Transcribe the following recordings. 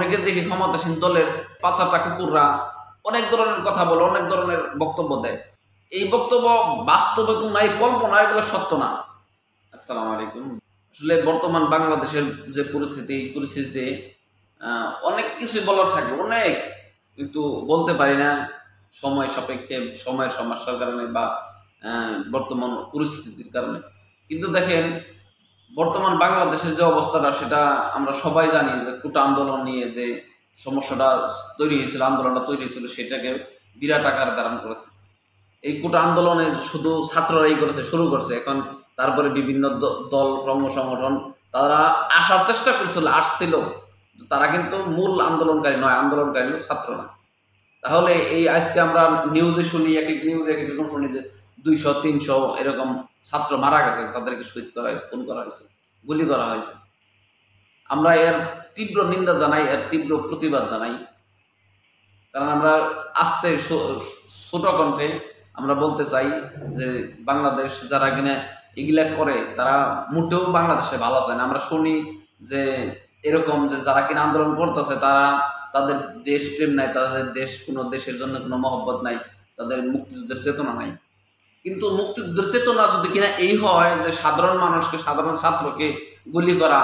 অনেকে দেখি ক্ষমতাসীন দলের পাঁচাটা কুকুররা অনেক ধরনের কথা বলে, অনেক ধরনের বক্তব্য দেয়। এই বক্তব্য বাস্তবে তো নাই, কল্পনা, এগুলো সত্য না। আসসালামু আলাইকুম। আসলে বর্তমান বাংলাদেশের যে পরিস্থিতিতে অনেক কিছু বলার থাকে, অনেক, কিন্তু বলতে পারি না সময় সাপেক্ষে, সময়ের সমস্যার কারণে বা বর্তমান পরিস্থিতির কারণে। কিন্তু দেখেন, বর্তমান বাংলাদেশের যে অবস্থাটা, সেটা আমরা সবাই জানি যে কোটা আন্দোলন নিয়ে যে সমস্যাটা তৈরি হয়েছিল, আন্দোলনটা তৈরি হয়েছিল, সেটাকে বিরাট আকার ধারণ করেছে। এই কোটা আন্দোলনে শুধু ছাত্ররাই শুরু করছে। এখন তারপরে বিভিন্ন দল, রঙ্গ সংগঠন তারা আসার চেষ্টা আসছিল। তারা কিন্তু মূল আন্দোলনকারী নয়, আন্দোলনকারী ছাত্ররা। তাহলে এই আজকে আমরা নিউজে শুনি, এক এক নিউজে এক এক রকম শুনি যে 200-300 এরকম ছাত্র মারা গেছে, তাদেরকে শহীদ করা হয়েছে, খুন করা হয়েছে, গুলি করা হয়েছে। আমরা এর তীব্র নিন্দা জানাই, এর তীব্র প্রতিবাদ জানাই। কারণ আমরা আস্তে ছোট কণ্ঠে আমরা বলতে চাই যে বাংলাদেশ যারা কিনা এগুলা করে, তারা মোটেও বাংলাদেশে ভালো চায় না। আমরা শুনি যে এরকম যে যারা কিনা আন্দোলন করতেছে, তাদের দেশপ্রেম নাই, তাদের কোনো দেশের জন্য কোনো মহব্বত নাই, তাদের মুক্তিযুদ্ধের চেতনা নাই। কিন্তু মুক্তিযুদ্ধের চেতনা যদি কিনা এই হয় যে সাধারণ মানুষকে, সাধারণ ছাত্রকে গুলি করা,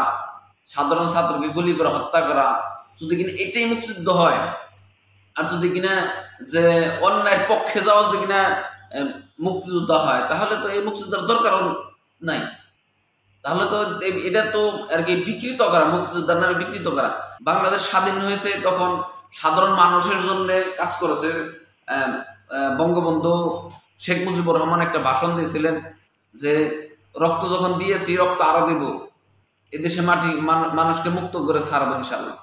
হত্যা করা, যদি কিনা এটাই মুক্তিযুদ্ধ হয়, আর যদি কিনা যে অন্যায়ের পক্ষে যাওয়া যদি কিনা মুক্তিযুদ্ধ হয়, তাহলে তো এই মুক্তিযুদ্ধের দরকার নাই। তাহলে তো এটা তো আর কি বিকৃত করা, মুক্তিযোদ্ধার নামে বিকৃত করা। বাংলাদেশ স্বাধীন হয়েছে তখন সাধারণ মানুষের জন্য কাজ করেছে। বঙ্গবন্ধু শেখ মুজিবুর রহমান একটা ভাষণ দিয়েছিলেন যে রক্ত যখন দিয়েছি, রক্ত আরো দেব, এদেশে মাটি মানুষকে মুক্ত করে ছাড়বো ইনশাল্লাহ।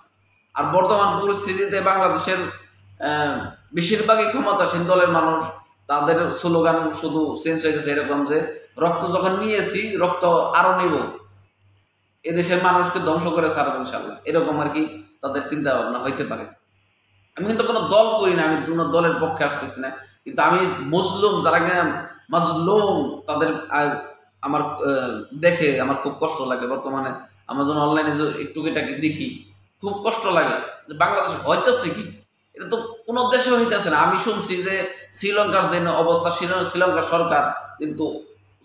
আর বর্তমান পরিস্থিতিতে বাংলাদেশের বেশিরভাগই ক্ষমতাসীন দলের মানুষ, তাদের স্লোগান শুধু চেঞ্জ হয়ে গেছে এরকম যে রক্ত যখন নিয়েছি, রক্ত আরো নেব, এদেশের মানুষকে ধ্বংস করে ছাড়বো ইনশাল্লাহ, এরকম আর কি তাদের চিন্তা ভাবনা হইতে পারে। আমি কিন্তু কোনো দল করি না, আমি কোনো দলের পক্ষে আসতেছি না, কিন্তু আমি মুসলিম যারা কিনা মাজলুম, তাদের আমার দেখে আমার খুব কষ্ট লাগে। বর্তমানে আমরা যখন অনলাইনে একটুটাকে দেখি, খুব কষ্ট লাগে যে বাংলাদেশ হইতেছে কি, এটা তো কোনো দেশে হইতেছে না। আমি শুনছি যে শ্রীলঙ্কার যে অবস্থা, শ্রীলঙ্কার সরকার কিন্তু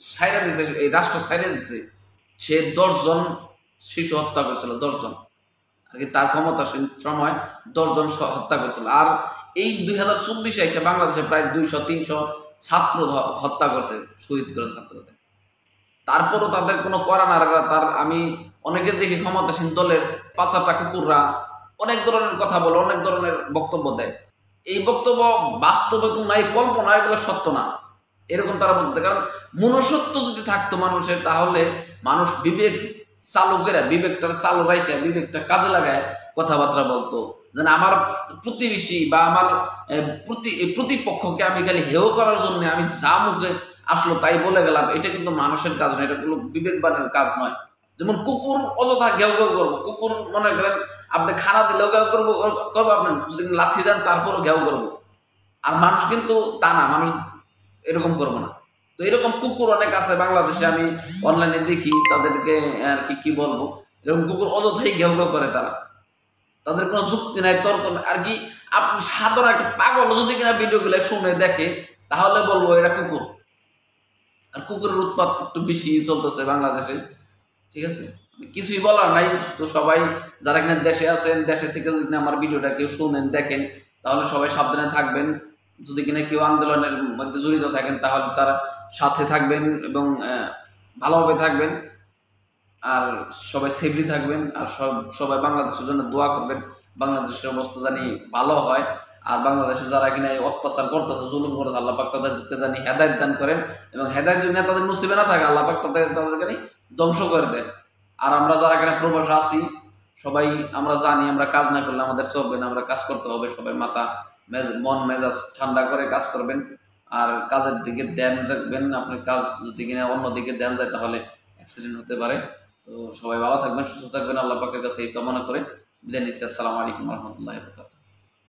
ছাইরা দিছে, এই রাষ্ট্র ছাইরা দিছে, সে 10 জন শিশু হত্যা করেছিল, 10 জন আর কি, তার ক্ষমতাসীন সময় 10 জন হত্যা করেছিল। আর এই 2024-এ এসে বাংলাদেশে প্রায় 200-300 ছাত্র হত্যা করছে, শহীদ করেছে ছাত্রদের। তারপরও তাদের কোনো করা না। আমি অনেকে দেখি ক্ষমতাসীন দলের পাঁচাটা কুকুররা অনেক ধরনের কথা বলে, অনেক ধরনের বক্তব্য দেয়। এই বক্তব্য বাস্তবে তো নাই, কল্পনা, এগুলো সত্য না, এরকম তারা বলতে। কারণ মনুষ্যত্ব যদি থাকতো মানুষের, তাহলে মানুষ বিবেকটা চালু রাখে, বিবেকটা কাজে লাগায় কথাবার্তা বলতো। যেন আমার প্রতিবেশী বা আমার প্রতিপক্ষকে আমি খালি হেয় করার জন্য আমি যা মুখে আসলো তাই বলে গেলাম, এটা কিন্তু মানুষের কাজ নয়, এটা কোনো বিবেকবানের কাজ নয়। যেমন কুকুর অযথা ঘেউ ঘেউ করবো, কুকুর মনে করেন আপনি খানা দিলেও ঘেউ করবো, আপনি যদি লাথি দেন তারপরও ঘেউ করবো। আর মানুষ কিন্তু তা না, মানুষ এরকম করবো না। তো এরকম কুকুর অনেক আছে বাংলাদেশে, আমি অনলাইনে দেখি, তাদেরকে আর কি বলবো, এরকম কুকুর অযথাই ঘেউ ঘেউ করে, তাদের কোনো যুক্তি নাই, তর্ক নাই আর কি। আপনি সাধারণ একটা পাগল যদি কিনা ভিডিওগুলো শুনে দেখে, তাহলে বলবো এরা কুকুর। আর কুকুরের উৎপাত একটু বেশি চলতেছে বাংলাদেশে, ঠিক আছে, কিছুই বলার নাই। তো সবাই যারা কিনা দেশে আছেন, দেশে থেকে যদি কিনা আমার ভিডিওটা কেউ শুনেন, দেখেন, তাহলে সবাই সাবধানে থাকবেন। যদি কিনা কেউ আন্দোলনের মধ্যে জড়িত থাকেন, তাহলে তারা সাথে থাকবেন এবং ভালোভাবে থাকবেন, আর সবাই সেফলি থাকবেন। আর সবাই বাংলাদেশের জন্য দোয়া করবেন, বাংলাদেশের অবস্থা জানি ভালো হয়। আর বাংলাদেশে যারা কিনা অত্যাচার করতেছে, জুলুম করতেছে, আল্লাহ পাক তাদেরকে জানি হেদায়েত দান করেন, এবং হেদায়েত যদি তাদের নসিবে না থাকে, আল্লাহ পাক তাদেরকে ধ্বংস করে দেয়। আর আমরা যারা কিনা প্রবাসে আছি, সবাই আমরা জানি আমরা কাজ না করলে আমাদের চলবে না, আমরা কাজ করতে হবে। সবাই মন মেজাজ ঠান্ডা করে কাজ করবেন, আর কাজের দিকে ধ্যান রাখবেন। আপনার কাজ যদি কিনা অন্যদিকে ধ্যান যায়, তাহলে অ্যাক্সিডেন্ট হতে পারে। তো সবাই ভালো থাকবেন, সুস্থ থাকবেন, আল্লাহ পাকের কাছে এই কামনা করে বিদায় নিচ্ছি। আসসালামু আলাইকুম ওয়া রাহমাতুল্লাহি ওয়া বারাকাতুহু।